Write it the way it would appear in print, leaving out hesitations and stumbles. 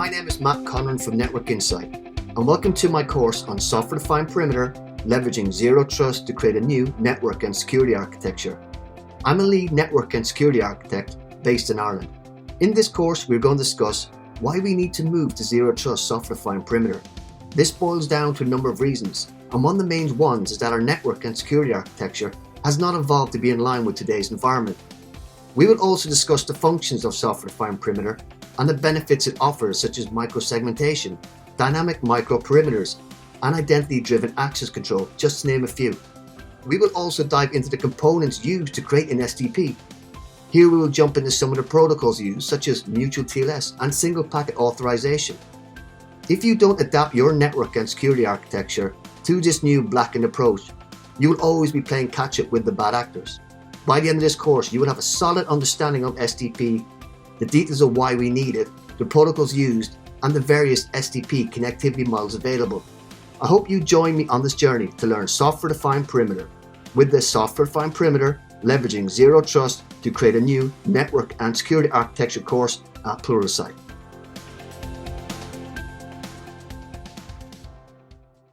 My name is Matt Conran from Network Insight, and welcome to my course on software-defined perimeter, leveraging zero trust to create a new network and security architecture. I'm a lead network and security architect based in Ireland. In this course, we're going to discuss why we need to move to zero trust software-defined perimeter. This boils down to a number of reasons, and one of the main ones is that our network and security architecture has not evolved to be in line with today's environment. We will also discuss the functions of software-defined perimeter and the benefits it offers, such as microsegmentation, dynamic microperimeters, and identity-driven access control, just to name a few. We will also dive into the components used to create an SDP. Here we will jump into some of the protocols used, such as mutual TLS and single packet authorization. If you don't adapt your network and security architecture to this new blackened approach, you will always be playing catch-up with the bad actors. By the end of this course, you will have a solid understanding of SDP, the details of why we need it, the protocols used, and the various SDP connectivity models available. I hope you join me on this journey to learn software-defined perimeter. With this software-defined perimeter, leveraging zero trust to create a new network and security architecture course at Pluralsight.